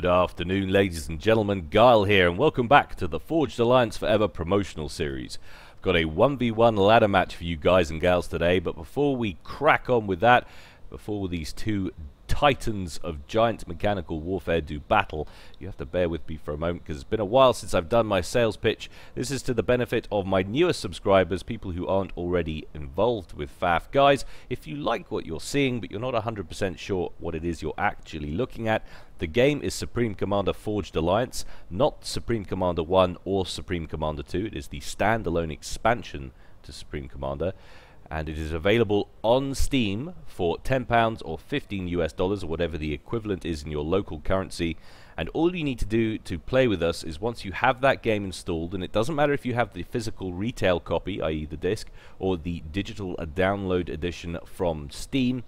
Good afternoon, ladies and gentlemen. Gyle here, and welcome back to the Forged Alliance Forever promotional series. I've got a 1v1 ladder match for you guys and gals today, but before we crack on with that, before these two titans of giant mechanical warfare do battle, you have to bear with me for a moment because it's been a while since I've done my sales pitch. This is to the benefit of my newer subscribers, people who aren't already involved with FAF. Guys, if you like what you're seeing but you're not 100% sure what it is you're actually looking at, the game is Supreme Commander Forged Alliance, not Supreme Commander 1 or Supreme Commander 2. It is the standalone expansion to Supreme Commander, and it is available on Steam for £10 or $15 US, or whatever the equivalent is in your local currency. And all you need to do to play with us is, once you have that game installed, and it doesn't matter if you have the physical retail copy, i.e. the disc, or the digital download edition from Steam,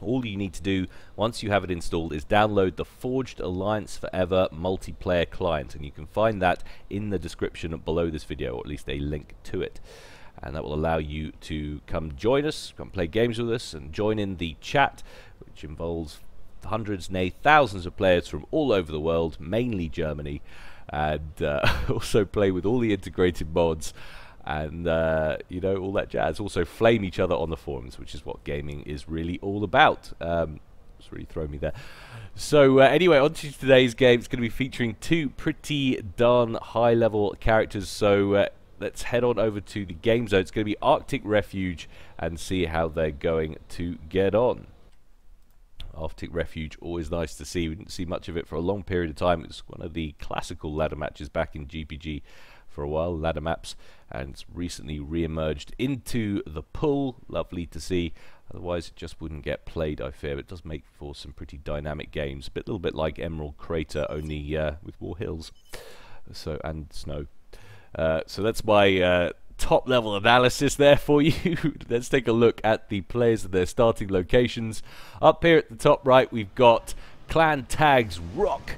all you need to do once you have it installed is download the Forged Alliance Forever multiplayer client, and you can find that in the description below this video, or at least a link to it. And that will allow you to come join us, come play games with us, and join in the chat, which involves hundreds, nay thousands of players from all over the world, mainly Germany, and also play with all the integrated mods, and you know, all that jazz. Also flame each other on the forums, which is what gaming is really all about. It's really thrown me there. So anyway, on to today's game. It's going to be featuring two pretty darn high-level characters, so let's head on over to the game zone. It's going to be Arctic Refuge and see how they're going to get on. Arctic Refuge, always nice to see. We didn't see much of it for a long period of time. It was one of the classical ladder matches back in GPG for a while, ladder maps, and it's recently re-emerged into the pool. Lovely to see. Otherwise it just wouldn't get played, I fear. It does make for some pretty dynamic games. A little bit like Emerald Crater, only with more hills and snow. So that's my top level analysis there for you. Let's take a look at the players and their starting locations. Up here at the top right, we've got Clan Tags Rock,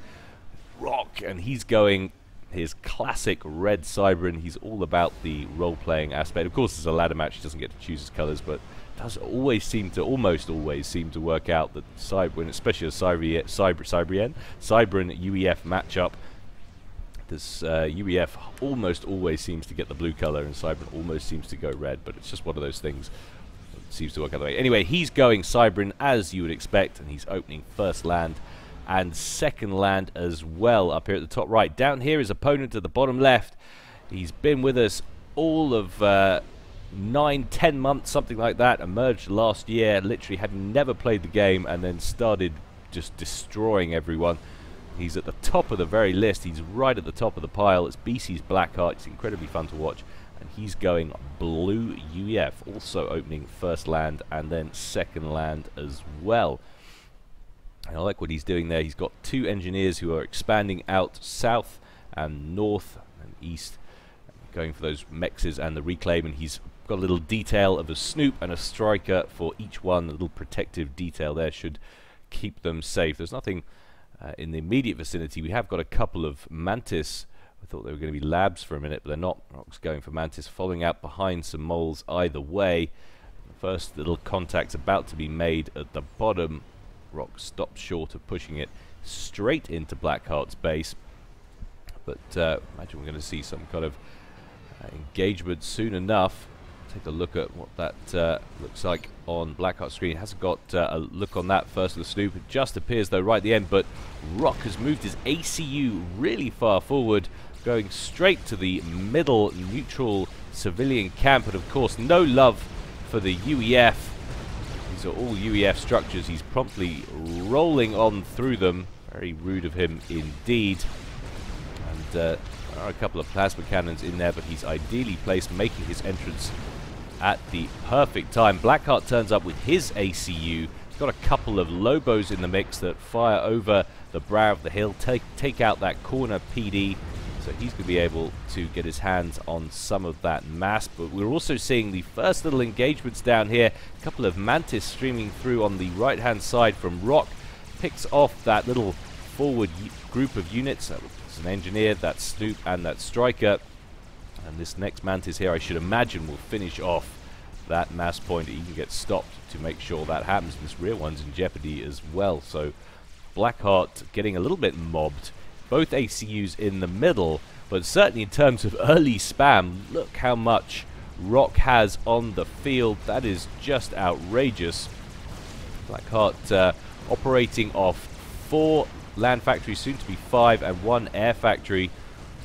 and he's going his classic red Cybran. He's all about the role-playing aspect. Of course, it's a ladder match. He doesn't get to choose his colors, but does always seem to, almost always seem to work out that Cybran, especially a Cybran UEF matchup, this UEF almost always seems to get the blue color, and Cybran almost seems to go red, but it's just one of those things. It seems to work out the way. Anyway, he's going Cybran as you would expect, and he's opening first land and second land as well up here at the top right. Down here, his opponent at the bottom left. He's been with us all of 9-10 months, something like that. Emerged last year, literally having never played the game, and then started just destroying everyone. He's at the top of the very list. He's right at the top of the pile. It's BC's Blackheart. It's incredibly fun to watch. And he's going blue UEF, also opening first land and then second land as well. And I like what he's doing there. He's got two engineers who are expanding out south and north and east, going for those mexes and the reclaim. And he's got a little detail of a snoop and a striker for each one. A little protective detail there should keep them safe. There's nothing in the immediate vicinity. We have got a couple of Mantis. I thought they were going to be labs for a minute, but they're not. Rock's going for Mantis, following out behind some moles either way. The first little contact's about to be made at the bottom. Rock stops short of pushing it straight into Blackheart's base. But imagine we're going to see some kind of engagement soon enough. Take a look at what that looks like on Blackheart's screen. Hasn't got a look on that first with the snoop. It just appears though right at the end, but Rock has moved his ACU really far forward, going straight to the middle neutral civilian camp, and of course no love for the UEF. These are all UEF structures. He's promptly rolling on through them. Very rude of him indeed. And there are a couple of plasma cannons in there, but he's ideally placed, making his entrance at the perfect time. Blackheart turns up with his ACU. He's got a couple of Lobos in the mix that fire over the brow of the hill, take out that corner PD, so he's going to be able to get his hands on some of that mass. But we're also seeing the first little engagements down here. A couple of Mantis streaming through on the right hand side from Rock. Picks off that little forward group of units. It's an engineer, that Snoop and that striker. And this next Mantis here, I should imagine, will finish off that mass point. He can get stopped to make sure that happens. And this rear one's in jeopardy as well. So Blackheart getting a little bit mobbed. Both ACUs in the middle, but certainly in terms of early spam, look how much Rock has on the field. That is just outrageous. Blackheart operating off 4 land factories, soon to be 5, and 1 air factory.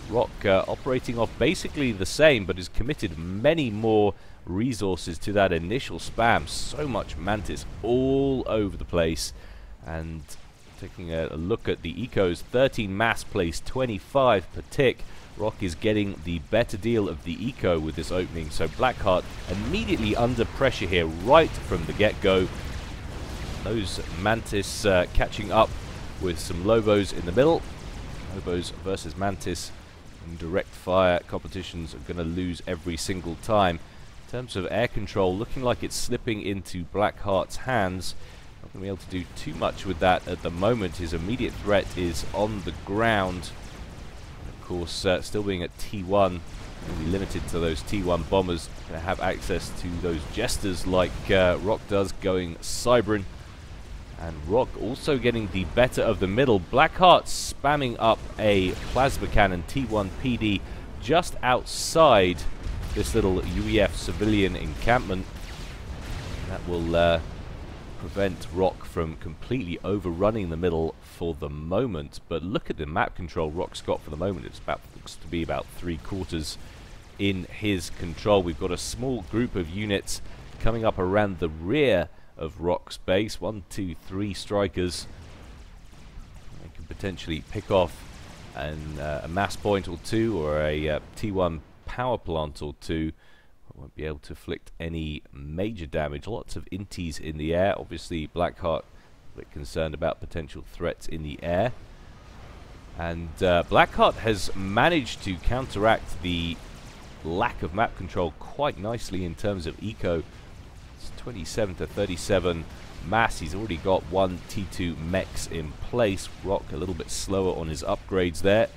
Rock operating off basically the same, but has committed many more resources to that initial spam. So much Mantis all over the place. And taking a look at the ecos, 13 mass place, 25 per tick. Rock is getting the better deal of the eco with this opening, so Blackheart immediately under pressure here right from the get-go. Those Mantis catching up with some Lobos in the middle. Lobos versus Mantis in direct fire competitions are going to lose every single time. In terms of air control, looking like it's slipping into Blackheart's hands. Not going to be able to do too much with that at the moment. His immediate threat is on the ground. Of course, still being at T1, going to be limited to those T1 bombers. Going to have access to those jesters like Rock does, going Cybran. And Rock also getting the better of the middle. Blackheart spamming up a plasma cannon T1 PD just outside this little UEF civilian encampment. That will prevent Rock from completely overrunning the middle for the moment. But look at the map control Rock's got for the moment. It's about, looks to be about 3/4 in his control. We've got a small group of units coming up around the rear of Rock's base. 1, 2, 3 strikers. They can potentially pick off a mass point or 2 or a T1 power plant or 2. Won't be able to inflict any major damage. Lots of inties in the air. Obviously Blackheart a bit concerned about potential threats in the air. And Blackheart has managed to counteract the lack of map control quite nicely in terms of eco. It's 27 to 37 mass. He's already got 1 T2 mechs in place. Rock a little bit slower on his upgrades there.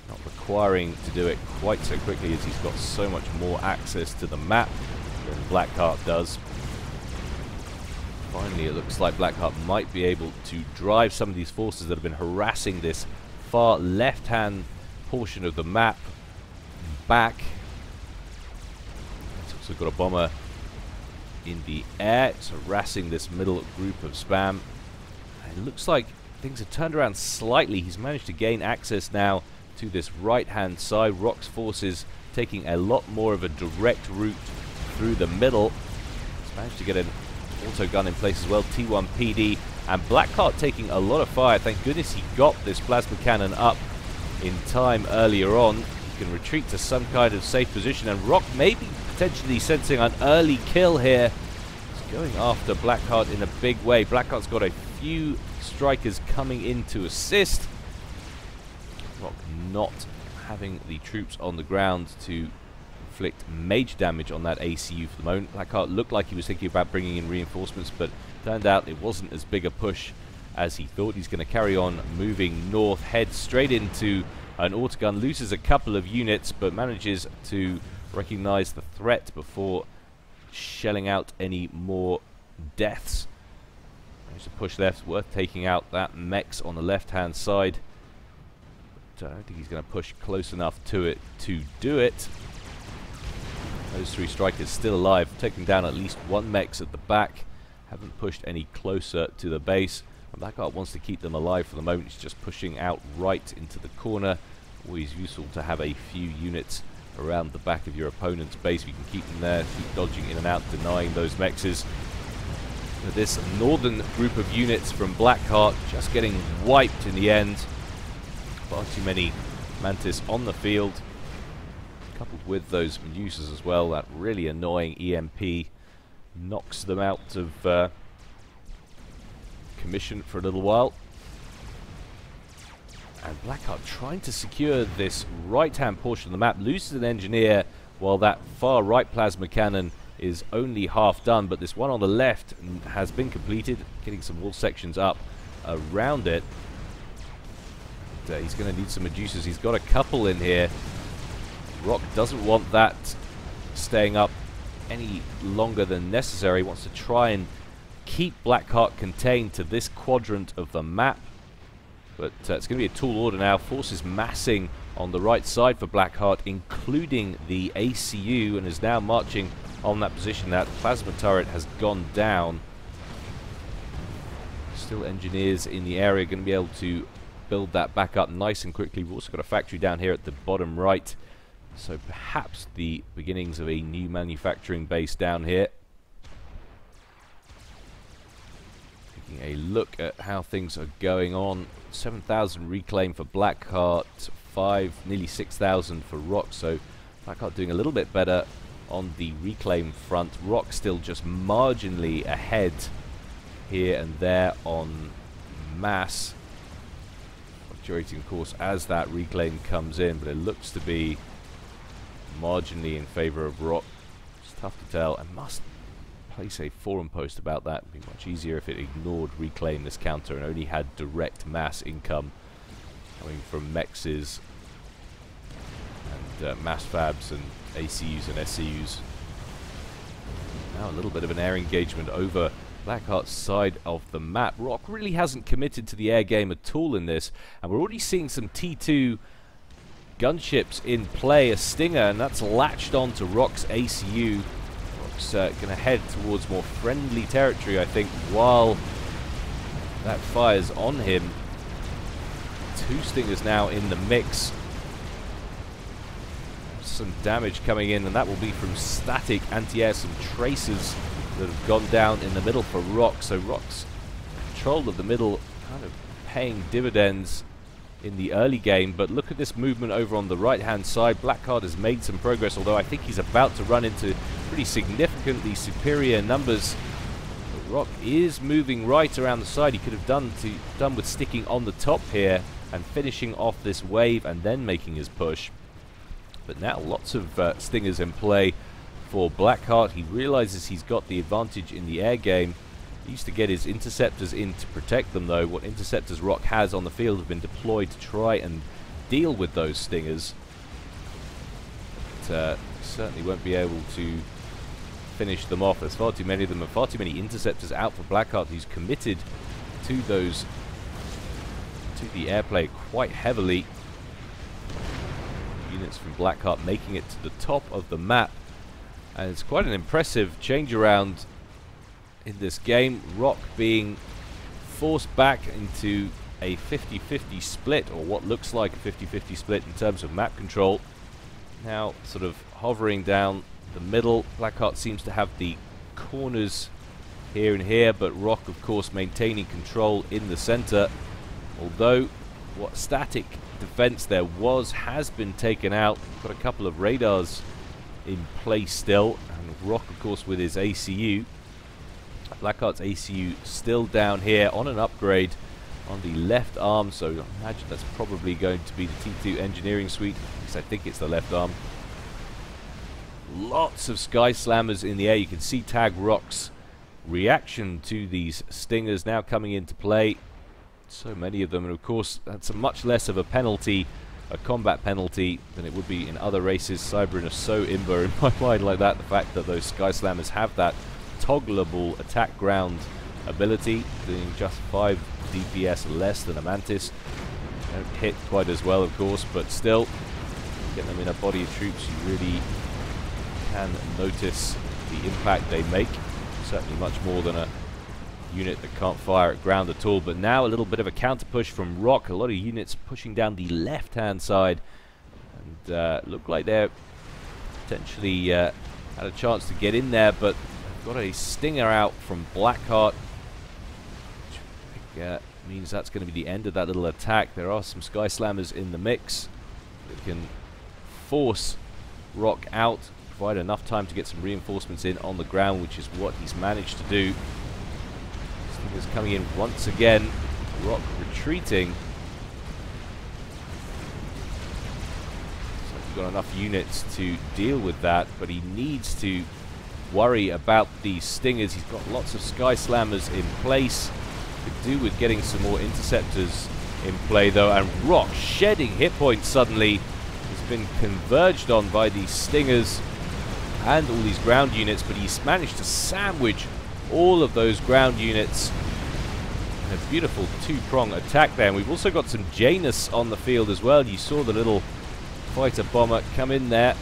Not requiring to do it quite so quickly as he's got so much more access to the map than Blackheart does. Finally, it looks like Blackheart might be able to drive some of these forces that have been harassing this far left-hand portion of the map back. It's also got a bomber in the air. It's harassing this middle group of spam. And it looks like things have turned around slightly. He's managed to gain access now to this right-hand side. Rock's forces taking a lot more of a direct route through the middle. He's managed to get an auto gun in place as well, T1 PD, and Blackheart taking a lot of fire. Thank goodness he got this plasma cannon up in time earlier on. He can retreat to some kind of safe position, and Rock maybe potentially sensing an early kill here. He's going after Blackheart in a big way. Blackheart's got a few strikers coming in to assist. Rock not having the troops on the ground to inflict major damage on that ACU for the moment. Blackheart looked like he was thinking about bringing in reinforcements, but turned out it wasn't as big a push as he thought. He's going to carry on moving north, head straight into an autogun, loses a couple of units, but manages to recognize the threat before shelling out any more deaths. Managed to push left, worth taking out that mechs on the left-hand side. I don't think he's going to push close enough to it to do it. Those 3 strikers still alive, taking down at least 1 mechs at the back. Haven't pushed any closer to the base. And Blackheart wants to keep them alive for the moment. He's just pushing out right into the corner. Always useful to have a few units around the back of your opponent's base. You can keep them there, keep dodging in and out, denying those mexes. This northern group of units from Blackheart just getting wiped in the end. Far too many Mantis on the field, coupled with those Medusas as well. That really annoying EMP knocks them out of commission for a little while. And Blackheart trying to secure this right-hand portion of the map, loses an engineer while that far right plasma cannon is only half done, but this one on the left has been completed, getting some wall sections up around it. He's going to need some Medusas. He's got a couple in here. Rock doesn't want that staying up any longer than necessary. He wants to try and keep Blackheart contained to this quadrant of the map. But it's going to be a tall order now. Forces massing on the right side for Blackheart, including the ACU, and is now marching on that position. That plasma turret has gone down. Still engineers in the area going to be able to build that back up nice and quickly. We've also got a factory down here at the bottom right, so perhaps the beginnings of a new manufacturing base down here. Taking a look at how things are going on. 7,000 reclaim for Blackheart, nearly 6,000 for Rock, so Blackheart doing a little bit better on the reclaim front. Rock still just marginally ahead here and there on mass, fluctuating of course as that reclaim comes in, but it looks to be marginally in favor of Rock. It's tough to tell. I must place a forum post about that. It would be much easier if it ignored reclaim this counter and only had direct mass income coming from mexes and mass fabs and ACUs and SCUs. Now a little bit of an air engagement over Blackheart's side of the map. Rock really hasn't committed to the air game at all in this, and we're already seeing some T2 gunships in play. A Stinger, and that's latched on to Rock's ACU. Rock's going to head towards more friendly territory, I think, while that fires on him. 2 Stingers now in the mix. Some damage coming in, and that will be from static anti-air, some tracers that have gone down in the middle for Rock. So Rock's control of the middle kind of paying dividends in the early game, but look at this movement over on the right hand side. Blackheart has made some progress, although I think he's about to run into pretty significantly superior numbers. But Rock is moving right around the side. He could have done with sticking on the top here and finishing off this wave and then making his push. But now lots of Stingers in play for Blackheart. He realizes he's got the advantage in the air game. He used to get his interceptors in to protect them, though. What interceptors Rock has on the field have been deployed to try and deal with those Stingers. But certainly won't be able to finish them off. There's far too many of them and far too many interceptors out for Blackheart. He's committed to the airplay quite heavily. Units from Blackheart making it to the top of the map, and it's quite an impressive change around in this game. Rock being forced back into a 50-50 split, or what looks like a 50-50 split in terms of map control. Now sort of hovering down the middle. Blackheart seems to have the corners here and here, but Rock of course maintaining control in the center, although what static defense there has been taken out. Got a couple of radars in place still, and Rock of course with his ACU. Blackheart's ACU still down here on an upgrade on the left arm, so I imagine that's probably going to be the T2 engineering suite. At least I think it's the left arm. Lots of Sky Slammers in the air. You can see Tag Rock's reaction to these Stingers now coming into play. So many of them, and of course that's a much less of a penalty, a combat penalty, than it would be in other races. Cybrin are so imber in my mind like that. The fact that those Sky Slammers have that toggleable attack ground ability, doing just 5 DPS less than a Mantis. They don't hit quite as well of course, but still, get them in a body of troops, you really can notice the impact they make. Certainly much more than a unit that can't fire at ground at all. But now a little bit of a counter push from Rock. A lot of units pushing down the left hand side, and look like they're potentially had a chance to get in there, but they've got a Stinger out from Blackheart, which means that's going to be the end of that little attack. There are some Sky Slammers in the mix that can force Rock out, provide enough time to get some reinforcements in on the ground, which is what he's managed to do. Is coming in once again. Rock retreating. So he's got enough units to deal with that, but he needs to worry about these Stingers. He's got lots of Sky Slammers in place. Could do with getting some more interceptors in play though, and Rock shedding hit points suddenly. He's been converged on by these Stingers and all these ground units, but he's managed to sandwich all of those ground units A beautiful two-prong attack there. And we've also got some Janus on the field as well. You saw the little fighter bomber come in there,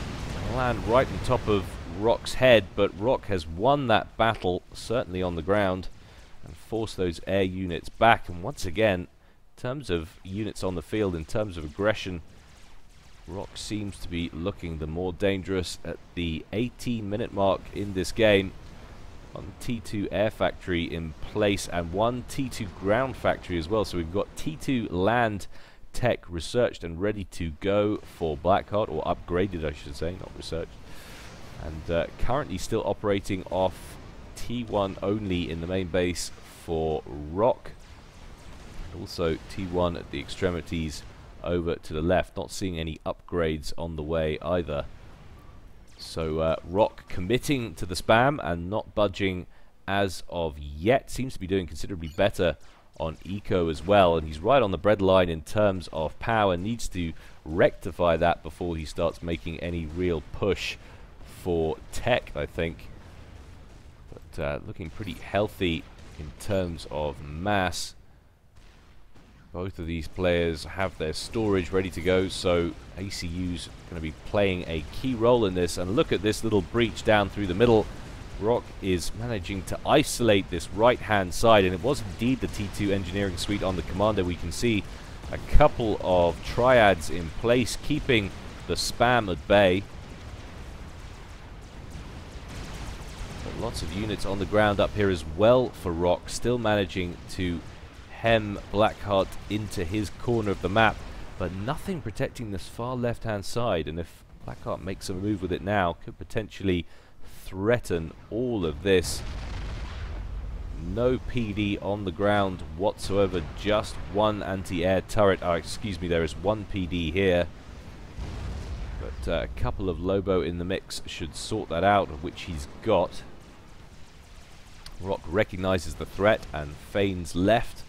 land right on top of Rock's head, but Rock has won that battle, certainly on the ground, and forced those air units back. And once again, in terms of units on the field, in terms of aggression, Rock seems to be looking the more dangerous at the 18-minute mark in this game. One T2 air factory in place and one T2 ground factory as well. So we've got T2 land tech researched and ready to go for Blackheart, or upgraded I should say, not researched. And currently still operating off T1 only in the main base for Rock. And also T1 at the extremities over to the left. Not seeing any upgrades on the way either. So Rock committing to the spam and not budging as of yet. Seems to be doing considerably better on eco as well, and he's right on the breadline in terms of power. Needs to rectify that before he starts making any real push for tech, I think. But looking pretty healthy in terms of mass. Both of these players have their storage ready to go, so ACU's going to be playing a key role in this. And look at this little breach down through the middle. Rock is managing to isolate this right-hand side, and it was indeed the T2 engineering suite on the commander. We can see a couple of triads in place, keeping the spam at bay. But lots of units on the ground up here as well for Rock, still managing to hem Blackheart into his corner of the map, but nothing protecting this far left-hand side. And if Blackheart makes a move with it now, could potentially threaten all of this. No PD on the ground whatsoever, just one anti-air turret. Oh, excuse me, there is one PD here, but a couple of Lobo in the mix should sort that out, which he's got. Rock recognizes the threat and feigns left.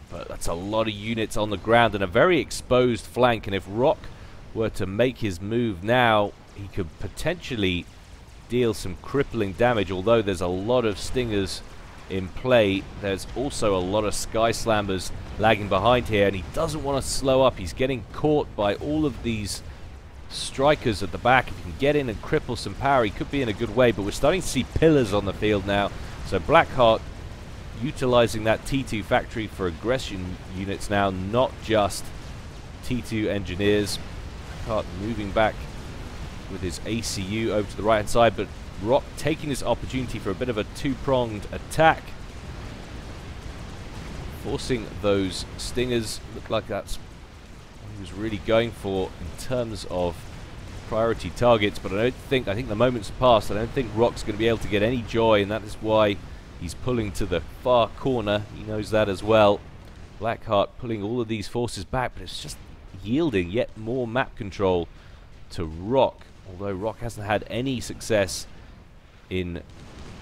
But that's a lot of units on the ground and a very exposed flank. And if Rock were to make his move now, he could potentially deal some crippling damage. Although there's a lot of Stingers in play, there's also a lot of Sky Slammers lagging behind here. And he doesn't want to slow up. He's getting caught by all of these strikers at the back. If he can get in and cripple some power, he could be in a good way. But we're starting to see pillars on the field now. So Blackheart utilizing that T2 factory for aggression units now, not just T2 engineers. Blackheart moving back with his ACU over to the right hand side, but Rock taking this opportunity for a bit of a two-pronged attack, forcing those Stingers. Look like that's what he was really going for in terms of priority targets. But I think the moment's passed. I don't think Rock's going to be able to get any joy, and that is why he's pulling to the far corner. He knows that as well. Blackheart pulling all of these forces back, but it's just yielding yet more map control to Rock. Although Rock hasn't had any success in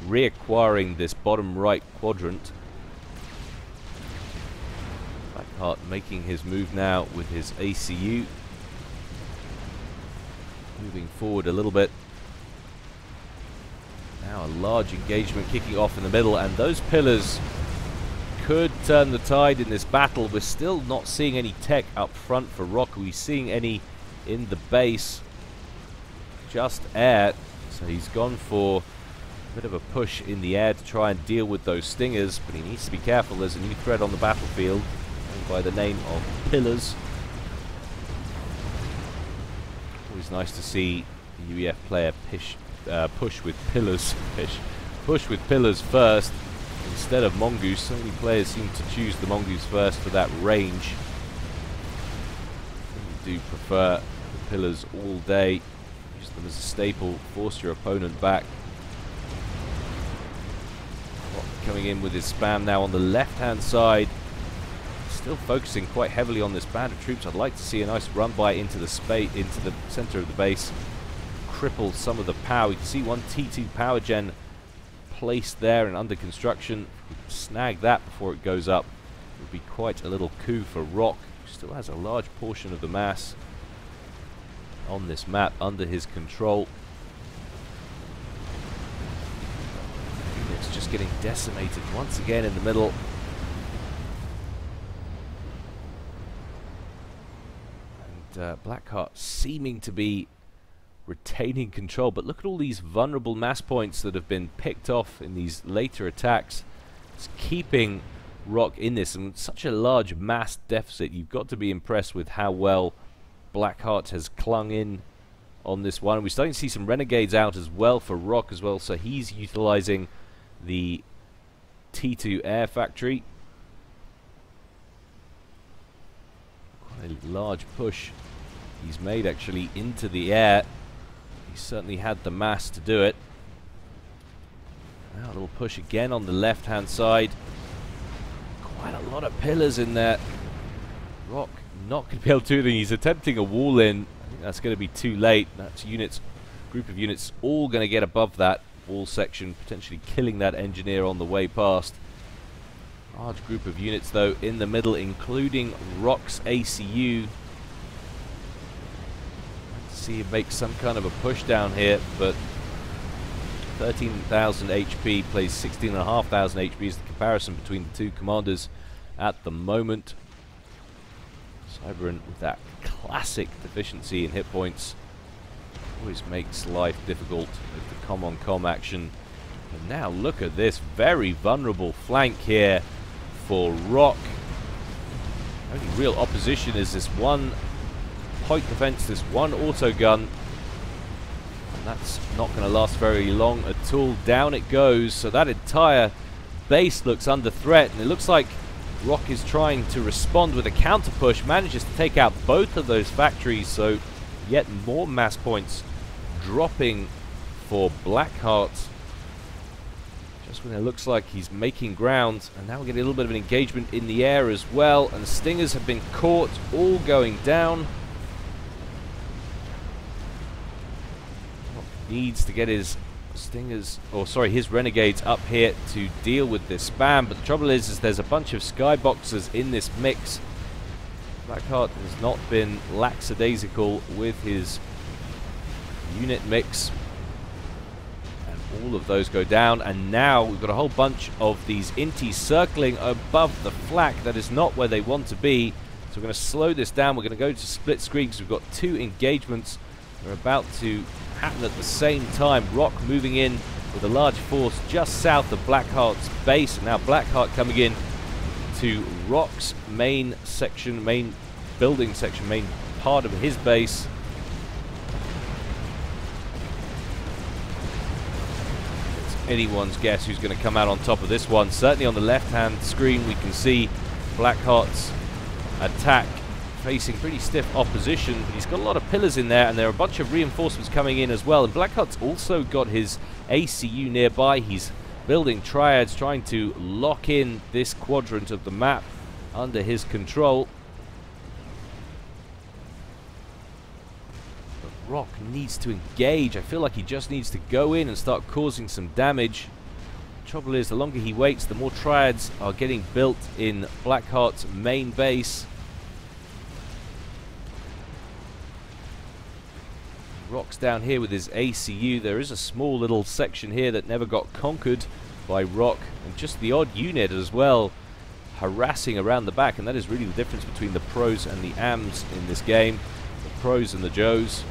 reacquiring this bottom right quadrant. Blackheart making his move now with his ACU. Moving forward a little bit. Now a large engagement kicking off in the middle, and those pillars could turn the tide in this battle. We're still not seeing any tech up front for Rock. Are we seeing any in the base? Just air. So he's gone for a bit of a push in the air to try and deal with those Stingers, but he needs to be careful. There's a new threat on the battlefield by the name of Pillars. Always nice to see the UEF player push with Pillars. Push with Pillars first instead of Mongoose. So many players seem to choose the Mongoose first for that range. I do prefer the Pillars all day. Use them as a staple, force your opponent back. Coming in with his spam now on the left-hand side. Still focusing quite heavily on this band of troops. I'd like to see a nice run by into the center of the base. Cripple some of the power. You can see one T2 power gen placed there and under construction. Snag that before it goes up. It would be quite a little coup for Rock, who still has a large portion of the mass on this map under his control. It's just getting decimated once again in the middle. And Blackheart seeming to be retaining control, but look at all these vulnerable mass points that have been picked off in these later attacks. It's keeping Rock in this, and such a large mass deficit. You've got to be impressed with how well Blackheart has clung in on this one. We're starting to see some renegades out as well for Rock as well, so he's utilizing the T2 air factory. Quite a large push he's made actually into the air. He certainly had the mass to do it. Now a little push again on the left hand side. Quite a lot of pillars in there. Rock not going to be able to do anything. He's attempting a wall in. I think that's going to be too late. That's units, group of units, all going to get above that wall section, potentially killing that engineer on the way past. Large group of units though in the middle, including Rock's ACU. Let's see him make some kind of a push down here, but 13,000 HP plays 16,500 HP is the comparison between the two commanders at the moment. Cyberin with that classic deficiency in hit points always makes life difficult with the com-on-com action. And now look at this very vulnerable flank here for Rock. Only real opposition is this one point defense, this one auto gun. And that's not going to last very long at all. Down it goes. So that entire base looks under threat, and it looks like Rock is trying to respond with a counter push. Manages to take out both of those factories, so yet more mass points dropping for Blackheart. Just when it looks like he's making ground, and now we're getting a little bit of an engagement in the air as well, and Stingers have been caught, all going down. Needs to get his Stingers, or sorry, his Renegades up here to deal with this spam, but the trouble is there's a bunch of skyboxers in this mix. Blackheart has not been lackadaisical with his unit mix, and all of those go down, and now we've got a whole bunch of these inties circling above the flak. That is not where they want to be, so we're going to slow this down. We're going to go to split screen because we've got two engagements that are about to happen at the same time. Rock moving in with a large force just south of Blackheart's base, and now Blackheart coming in to Rock's main section, main building section, main part of his base. It's anyone's guess who's going to come out on top of this one. Certainly on the left hand screen we can see Blackheart's attack facing pretty stiff opposition, but he's got a lot of pillars in there, and there are a bunch of reinforcements coming in as well. And Blackheart's also got his ACU nearby. He's building triads, trying to lock in this quadrant of the map under his control. But Rock needs to engage. I feel like he just needs to go in and start causing some damage. The trouble is, the longer he waits, the more triads are getting built in Blackheart's main base. Rock's down here with his ACU. There is a small little section here that never got conquered by Rock, and just the odd unit as well harassing around the back, and that is really the difference between the pros and the AMs in this game. The pros and the Joes.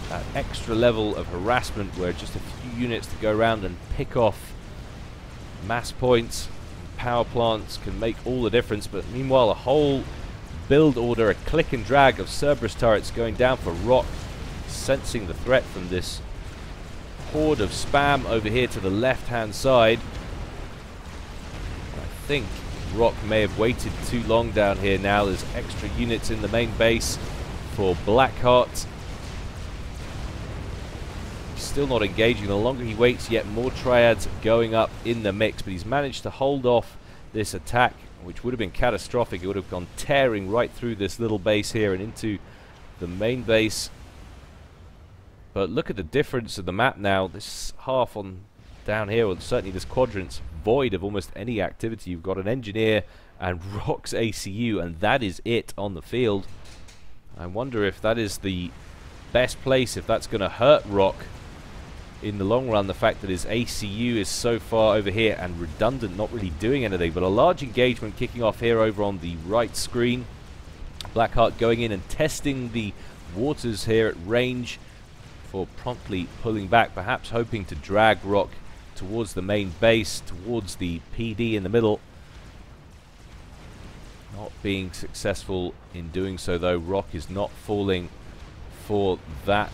That extra level of harassment where just a few units to go around and pick off mass points, power plants can make all the difference, but meanwhile a whole build order, a click and drag of Cerberus turrets going down for Rock, sensing the threat from this horde of spam over here to the left hand side. I think Rock may have waited too long down here. Now there's extra units in the main base for Blackheart. He's still not engaging. The longer he waits, yet more triads going up in the mix, but he's managed to hold off this attack, which would have been catastrophic. It would have gone tearing right through this little base here and into the main base. But look at the difference of the map now. This half on down here, or certainly this quadrant's void of almost any activity. You've got an engineer and Rock's ACU, and that is it on the field. I wonder if that is the best place, if that's going to hurt Rock. in the long run, the fact that his ACU is so far over here and redundant, not really doing anything. But a large engagement kicking off here over on the right screen. Blackheart going in and testing the waters here at range for promptly pulling back, perhaps hoping to drag Rock towards the main base, towards the PD in the middle. Not being successful in doing so, though. Rock is not falling for that.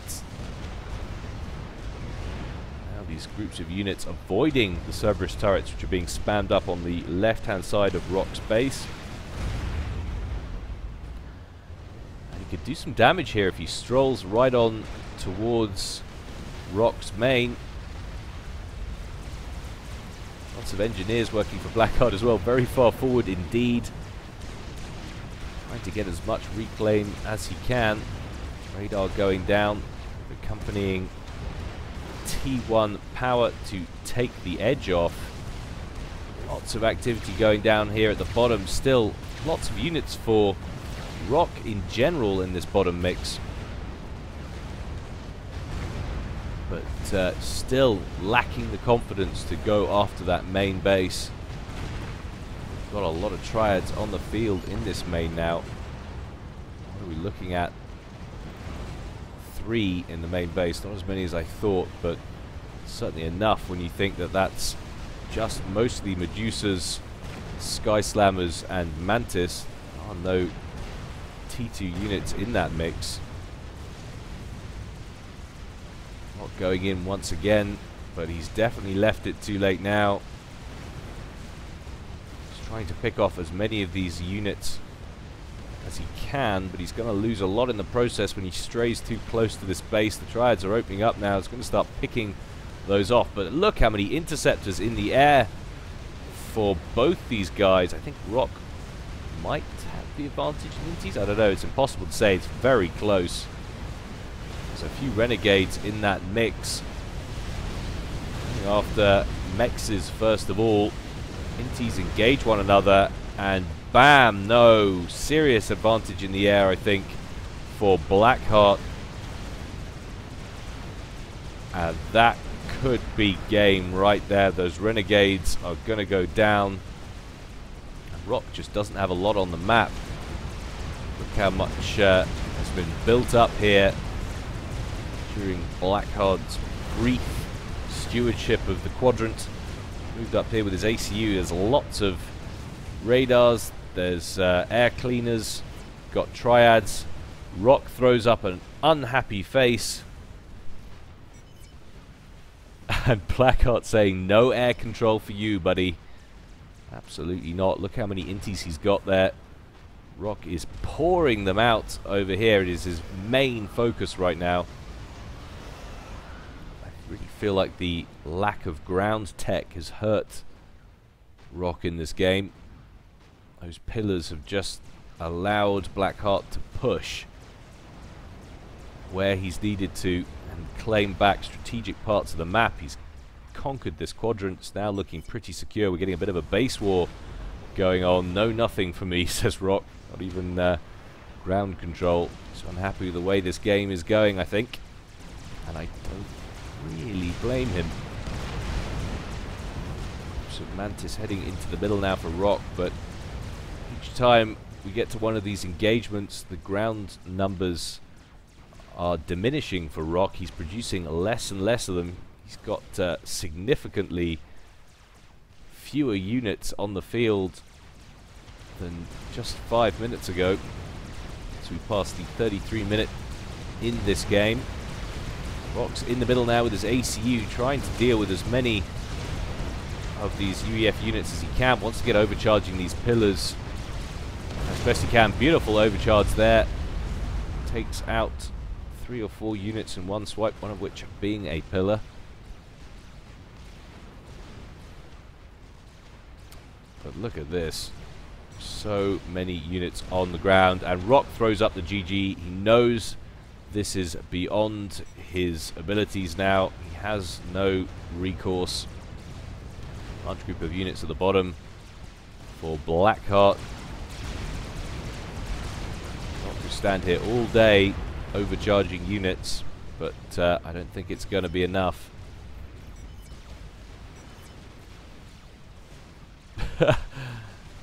Now these groups of units avoiding the Cerberus turrets, which are being spammed up on the left-hand side of Rock's base. And he could do some damage here if he strolls right on towards Rock's main. Lots of engineers working for Blackheart as well, very far forward indeed. Trying to get as much reclaim as he can. Radar going down, accompanying T1 power to take the edge off. Lots of activity going down here at the bottom. Still lots of units for Rock in general in this bottom mix. But still lacking the confidence to go after that main base. Got a lot of triads on the field in this main now. What are we looking at? 3 in the main base. Not as many as I thought, but certainly enough when you think that that's just mostly Medusas, Sky Slammers, and Mantis. There are no T2 units in that mix. Not going in once again, but he's definitely left it too late now. He's trying to pick off as many of these units as he can, but he's going to lose a lot in the process when he strays too close to this base. The triads are opening up now. It's going to start picking those off. But look how many interceptors in the air for both these guys. I think Rock might have the advantage in Inties. I don't know. It's impossible to say. It's very close. There's a few renegades in that mix. After Mexes, first of all, Inties engage one another, and bam! No, serious advantage in the air, I think, for Blackheart. And that could be game right there. Those renegades are going to go down. And Rock just doesn't have a lot on the map. Look how much has been built up here during Blackheart's brief stewardship of the quadrant. Moved up here with his ACU. There's lots of radars. There's air cleaners. Got triads. Rock throws up an unhappy face. And Blackheart saying, no air control for you, buddy. Absolutely not. Look how many inties he's got there. Rock is pouring them out over here. It is his main focus right now. Really feel like the lack of ground tech has hurt Rock in this game. Those pillars have just allowed Blackheart to push where he's needed to and claim back strategic parts of the map. He's conquered this quadrant. It's now looking pretty secure. We're getting a bit of a base war going on. No nothing for me, says Rock. Not even ground control. So unhappy with the way this game is going, I think. And I don't really blame him. So Mantis heading into the middle now for Rock, but each time we get to one of these engagements, the ground numbers are diminishing for Rock. He's producing less and less of them. He's got significantly fewer units on the field than just 5 minutes ago. So we passed the 33-minute in this game. Rock's in the middle now with his ACU, trying to deal with as many of these UEF units as he can. Wants to get overcharging these pillars as best he can. Beautiful overcharge there. Takes out 3 or 4 units in one swipe, one of which being a pillar. But look at this. So many units on the ground, and Rock throws up the GG. He knows this is beyond his abilities now. He has no recourse. Large group of units at the bottom for Blackheart. Not to stand here all day overcharging units, but I don't think it's going to be enough.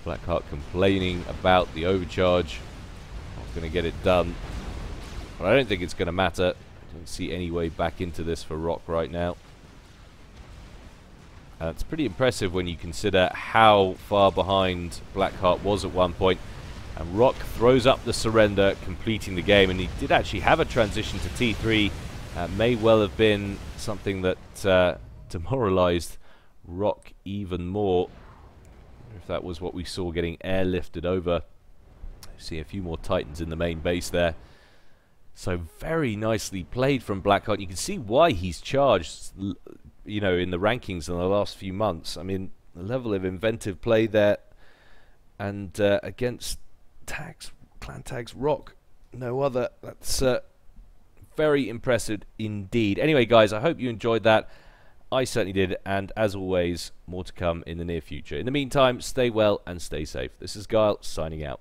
Blackheart complaining about the overcharge. Not going to get it done. But I don't think it's going to matter. I don't see any way back into this for Rock right now. It's pretty impressive when you consider how far behind Blackheart was at one point. And Rock throws up the surrender, completing the game. And he did actually have a transition to T3. May well have been something that demoralized Rock even more. If that was what we saw getting airlifted over. See a few more Titans in the main base there. So very nicely played from Blackheart. You can see why he's charged, you know, in the rankings in the last few months. I mean, the level of inventive play there, and against Clan Tag's Rock, no other. That's very impressive indeed. Anyway, guys, I hope you enjoyed that. I certainly did, and as always, more to come in the near future. In the meantime, stay well and stay safe. This is Gyle signing out.